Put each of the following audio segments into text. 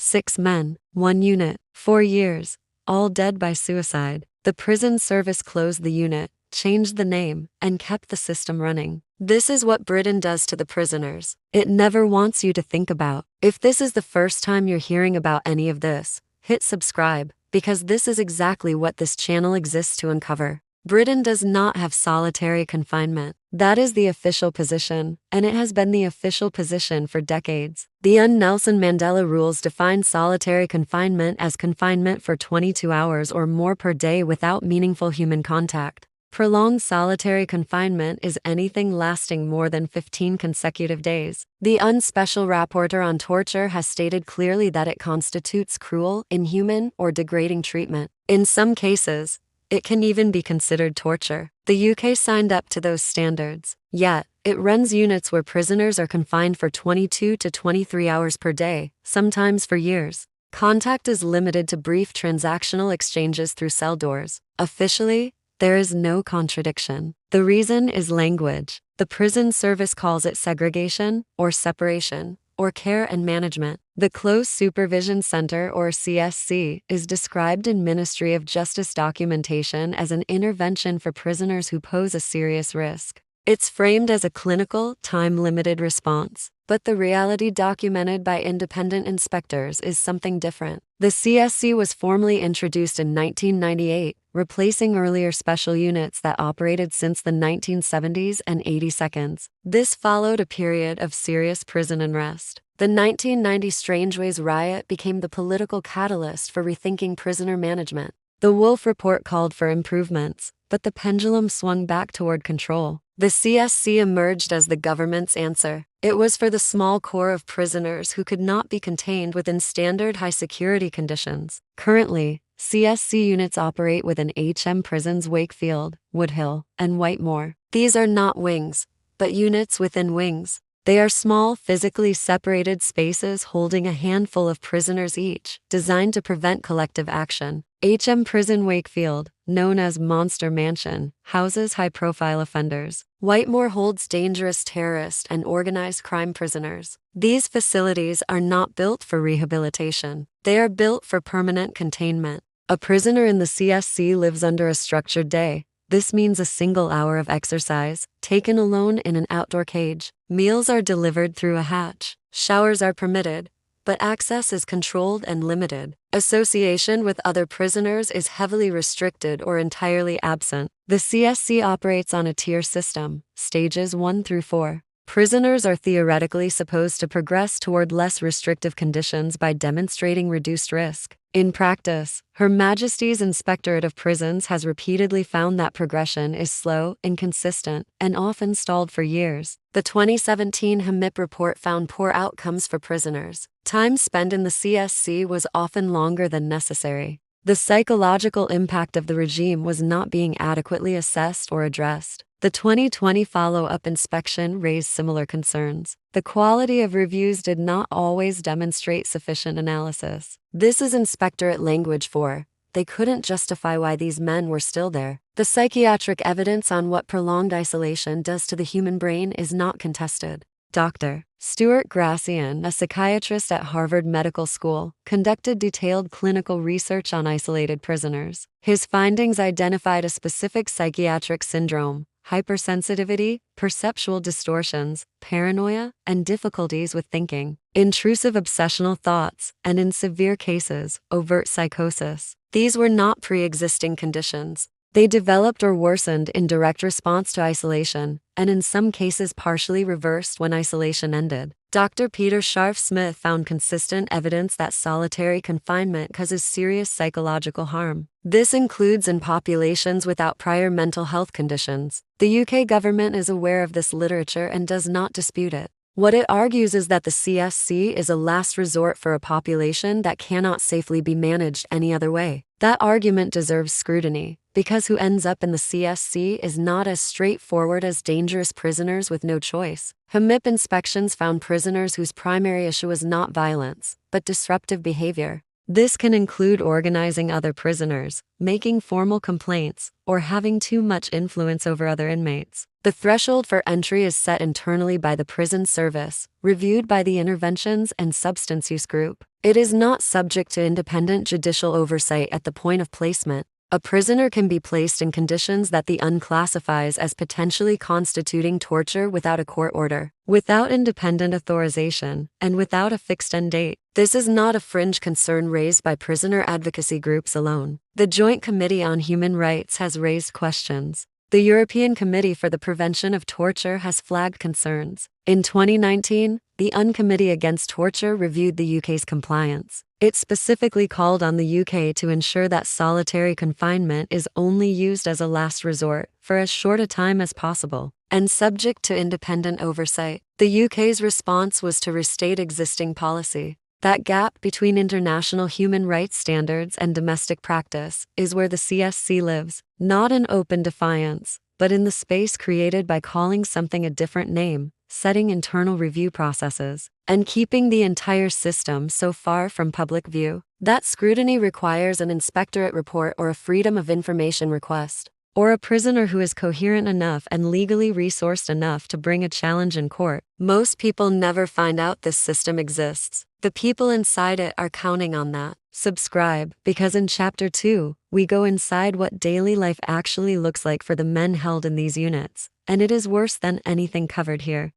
6 men, 1 unit, 4 years, all dead by suicide. The prison service closed the unit, changed the name, and kept the system running. This is what Britain does to the prisoners. It never wants you to think about. If this is the first time you're hearing about any of this, hit subscribe, because this is exactly what this channel exists to uncover. Britain does not have solitary confinement. That is the official position, and it has been the official position for decades. The Nelson Mandela rules define solitary confinement as confinement for 22 hours or more per day without meaningful human contact. Prolonged solitary confinement is anything lasting more than 15 consecutive days. The Special Rapporteur on Torture has stated clearly that it constitutes cruel, inhuman, or degrading treatment. In some cases, it can even be considered torture. The UK signed up to those standards. Yet, it runs units where prisoners are confined for 22 to 23 hours per day, sometimes for years. Contact is limited to brief transactional exchanges through cell doors. Officially, there is no contradiction. The reason is language. The prison service calls it segregation, or separation, or care and management. The Close Supervision Centre, or CSC, is described in Ministry of Justice documentation as an intervention for prisoners who pose a serious risk. It's framed as a clinical, time-limited response, but the reality documented by independent inspectors is something different. The CSC was formally introduced in 1998, replacing earlier special units that operated since the 1970s and 82nds. This followed a period of serious prison unrest. The 1990 Strangeways riot became the political catalyst for rethinking prisoner management. The Wolf Report called for improvements, but the pendulum swung back toward control. The CSC emerged as the government's answer. It was for the small core of prisoners who could not be contained within standard high-security conditions. Currently, CSC units operate within HM prisons Wakefield, Woodhill, and Whitemoor. These are not wings, but units within wings. They are small, physically separated spaces holding a handful of prisoners each, designed to prevent collective action. HM Prison Wakefield, known as Monster Mansion, houses high-profile offenders. Whitemoor holds dangerous terrorist and organized crime prisoners. These facilities are not built for rehabilitation. They are built for permanent containment. A prisoner in the CSC lives under a structured day. This means a single hour of exercise, taken alone in an outdoor cage. Meals are delivered through a hatch. Showers are permitted, but access is controlled and limited. Association with other prisoners is heavily restricted or entirely absent. The CSC operates on a tier system, stages 1 through 4. Prisoners are theoretically supposed to progress toward less restrictive conditions by demonstrating reduced risk. In practice, Her Majesty's Inspectorate of Prisons has repeatedly found that progression is slow, inconsistent, and often stalled for years. The 2017 HMP report found poor outcomes for prisoners. Time spent in the CSC was often longer than necessary. The psychological impact of the regime was not being adequately assessed or addressed. The 2020 follow-up inspection raised similar concerns. The quality of reviews did not always demonstrate sufficient analysis. This is inspectorate language for, they couldn't justify why these men were still there. The psychiatric evidence on what prolonged isolation does to the human brain is not contested. Dr. Stuart Gracian, a psychiatrist at Harvard Medical School, conducted detailed clinical research on isolated prisoners. His findings identified a specific psychiatric syndrome: hypersensitivity, perceptual distortions, paranoia, and difficulties with thinking, intrusive obsessional thoughts, and in severe cases, overt psychosis. These were not pre-existing conditions. They developed or worsened in direct response to isolation, and in some cases partially reversed when isolation ended. Dr. Peter Scharf-Smith found consistent evidence that solitary confinement causes serious psychological harm. This includes in populations without prior mental health conditions. The UK government is aware of this literature and does not dispute it. What it argues is that the CSC is a last resort for a population that cannot safely be managed any other way. That argument deserves scrutiny, because who ends up in the CSC is not as straightforward as dangerous prisoners with no choice. HMP inspections found prisoners whose primary issue was not violence, but disruptive behavior. This can include organizing other prisoners, making formal complaints, or having too much influence over other inmates. The threshold for entry is set internally by the prison service, reviewed by the Interventions and Substance Use Group. It is not subject to independent judicial oversight at the point of placement. A prisoner can be placed in conditions that the unclassifies as potentially constituting torture without a court order, without independent authorization, and without a fixed end date. This is not a fringe concern raised by prisoner advocacy groups alone. The Joint Committee on Human Rights has raised questions. The European Committee for the Prevention of Torture has flagged concerns. In 2019, the UN Committee Against Torture reviewed the UK's compliance. It specifically called on the UK to ensure that solitary confinement is only used as a last resort for as short a time as possible, and subject to independent oversight. The UK's response was to restate existing policy. That gap between international human rights standards and domestic practice is where the CSC lives, not in open defiance, but in the space created by calling something a different name, setting internal review processes, and keeping the entire system so far from public view. That scrutiny requires an inspectorate report or a freedom of information request, or a prisoner who is coherent enough and legally resourced enough to bring a challenge in court. Most people never find out this system exists. The people inside it are counting on that. Subscribe, because in Chapter 2, we go inside what daily life actually looks like for the men held in these units, and it is worse than anything covered here.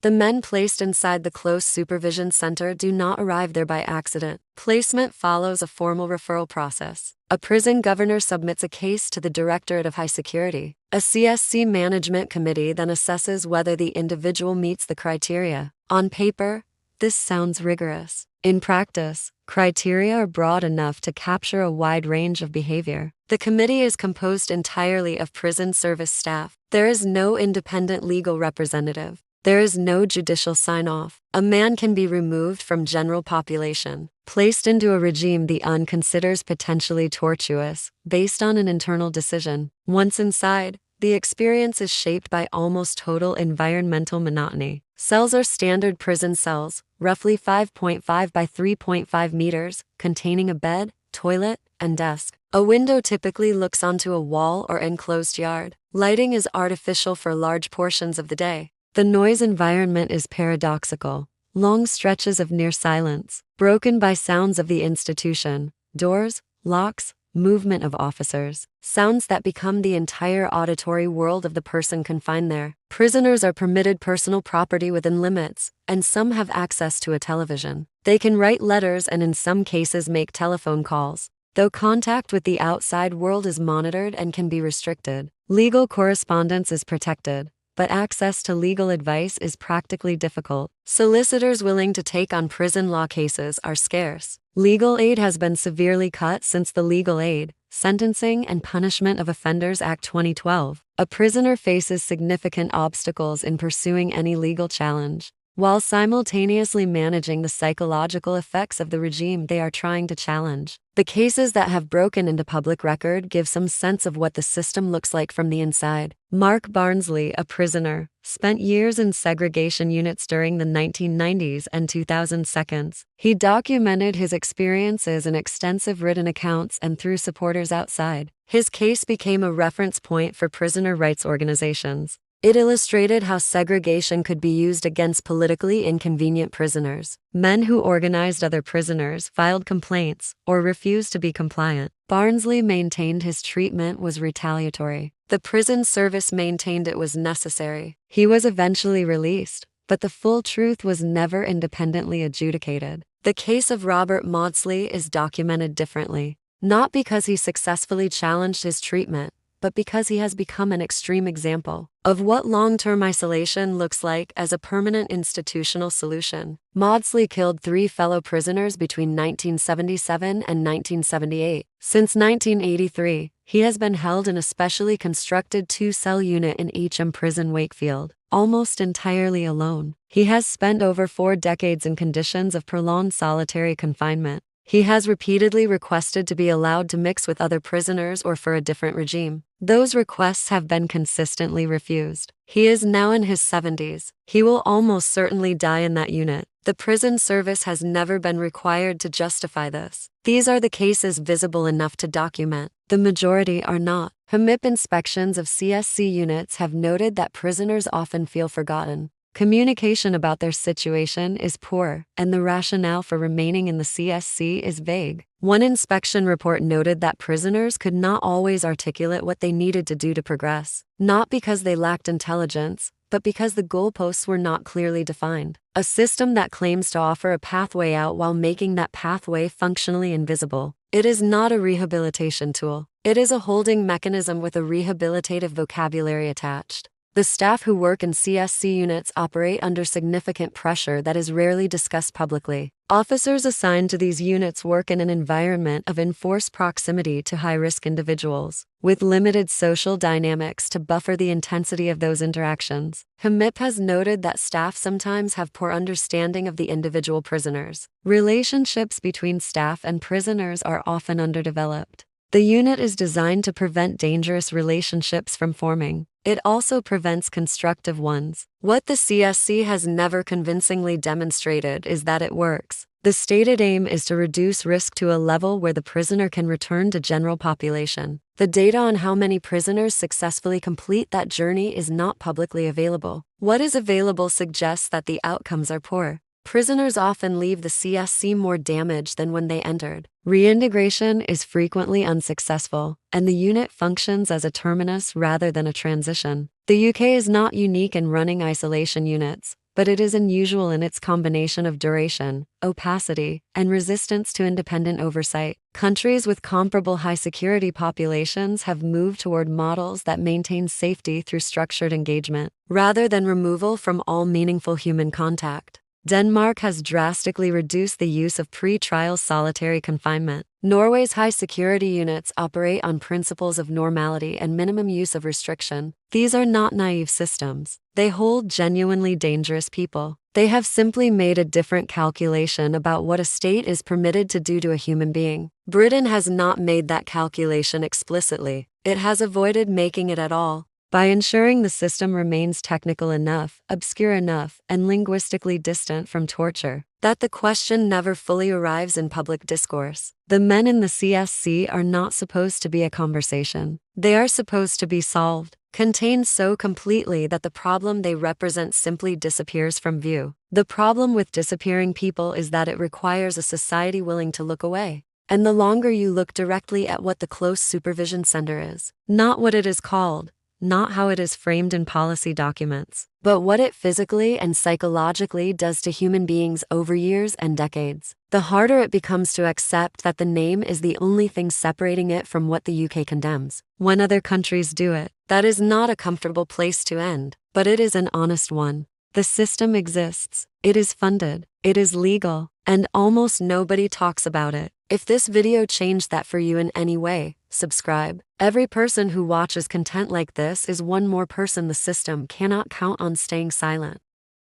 The men placed inside the Close Supervision Centre do not arrive there by accident. Placement follows a formal referral process. A prison governor submits a case to the Directorate of High Security. A CSC management committee then assesses whether the individual meets the criteria. On paper, this sounds rigorous. In practice, criteria are broad enough to capture a wide range of behavior. The committee is composed entirely of prison service staff. There is no independent legal representative. There is no judicial sign-off. A man can be removed from general population, placed into a regime the UN considers potentially tortuous, based on an internal decision. Once inside, the experience is shaped by almost total environmental monotony. Cells are standard prison cells, roughly 5.5 by 3.5 meters, containing a bed, toilet, and desk. A window typically looks onto a wall or enclosed yard. Lighting is artificial for large portions of the day. The noise environment is paradoxical. Long stretches of near silence, broken by sounds of the institution, doors, locks, movement of officers, sounds that become the entire auditory world of the person confined there. Prisoners are permitted personal property within limits, and some have access to a television. They can write letters and in some cases make telephone calls, though contact with the outside world is monitored and can be restricted. Legal correspondence is protected, but access to legal advice is practically difficult. Solicitors willing to take on prison law cases are scarce. Legal aid has been severely cut since the Legal Aid, Sentencing and Punishment of Offenders Act 2012. A prisoner faces significant obstacles in pursuing any legal challenge, while simultaneously managing the psychological effects of the regime they are trying to challenge. The cases that have broken into public record give some sense of what the system looks like from the inside. Mark Barnsley, a prisoner, spent years in segregation units during the 1990s and 2000s. He documented his experiences in extensive written accounts and through supporters outside. His case became a reference point for prisoner rights organizations. It illustrated how segregation could be used against politically inconvenient prisoners. Men who organized other prisoners filed complaints or refused to be compliant. Barnsley maintained his treatment was retaliatory. The prison service maintained it was necessary. He was eventually released, but the full truth was never independently adjudicated. The case of Robert Maudsley is documented differently, not because he successfully challenged his treatment, but because he has become an extreme example of what long-term isolation looks like as a permanent institutional solution. Maudsley killed 3 fellow prisoners between 1977 and 1978. Since 1983, he has been held in a specially constructed 2-cell unit in HMP Prison Wakefield, almost entirely alone. He has spent over 4 decades in conditions of prolonged solitary confinement. He has repeatedly requested to be allowed to mix with other prisoners or for a different regime. Those requests have been consistently refused. He is now in his 70s. He will almost certainly die in that unit. The prison service has never been required to justify this. These are the cases visible enough to document. The majority are not. HMP inspections of CSC units have noted that prisoners often feel forgotten. Communication about their situation is poor, and the rationale for remaining in the CSC is vague. One inspection report noted that prisoners could not always articulate what they needed to do to progress, not because they lacked intelligence, but because the goalposts were not clearly defined. A system that claims to offer a pathway out while making that pathway functionally invisible. It is not a rehabilitation tool. It is a holding mechanism with a rehabilitative vocabulary attached. The staff who work in CSC units operate under significant pressure that is rarely discussed publicly. Officers assigned to these units work in an environment of enforced proximity to high-risk individuals, with limited social dynamics to buffer the intensity of those interactions. HMP has noted that staff sometimes have poor understanding of the individual prisoners. Relationships between staff and prisoners are often underdeveloped. The unit is designed to prevent dangerous relationships from forming. It also prevents constructive ones. What the CSC has never convincingly demonstrated is that it works. The stated aim is to reduce risk to a level where the prisoner can return to general population. The data on how many prisoners successfully complete that journey is not publicly available. What is available suggests that the outcomes are poor. Prisoners often leave the CSC more damaged than when they entered. Reintegration is frequently unsuccessful, and the unit functions as a terminus rather than a transition. The UK is not unique in running isolation units, but it is unusual in its combination of duration, opacity, and resistance to independent oversight. Countries with comparable high-security populations have moved toward models that maintain safety through structured engagement, rather than removal from all meaningful human contact. Denmark has drastically reduced the use of pre-trial solitary confinement. Norway's high-security units operate on principles of normality and minimum use of restriction. These are not naive systems. They hold genuinely dangerous people. They have simply made a different calculation about what a state is permitted to do to a human being. Britain has not made that calculation explicitly. It has avoided making it at all, by ensuring the system remains technical enough, obscure enough, and linguistically distant from torture, that the question never fully arrives in public discourse. The men in the CSC are not supposed to be a conversation. They are supposed to be solved, contained so completely that the problem they represent simply disappears from view. The problem with disappearing people is that it requires a society willing to look away. And the longer you look directly at what the Close Supervision Centre is, not what it is called, not how it is framed in policy documents, but what it physically and psychologically does to human beings over years and decades, the harder it becomes to accept that the name is the only thing separating it from what the UK condemns. When other countries do it, that is not a comfortable place to end, but it is an honest one. The system exists, it is funded, it is legal, and almost nobody talks about it. If this video changed that for you in any way, subscribe. Every person who watches content like this is one more person the system cannot count on staying silent.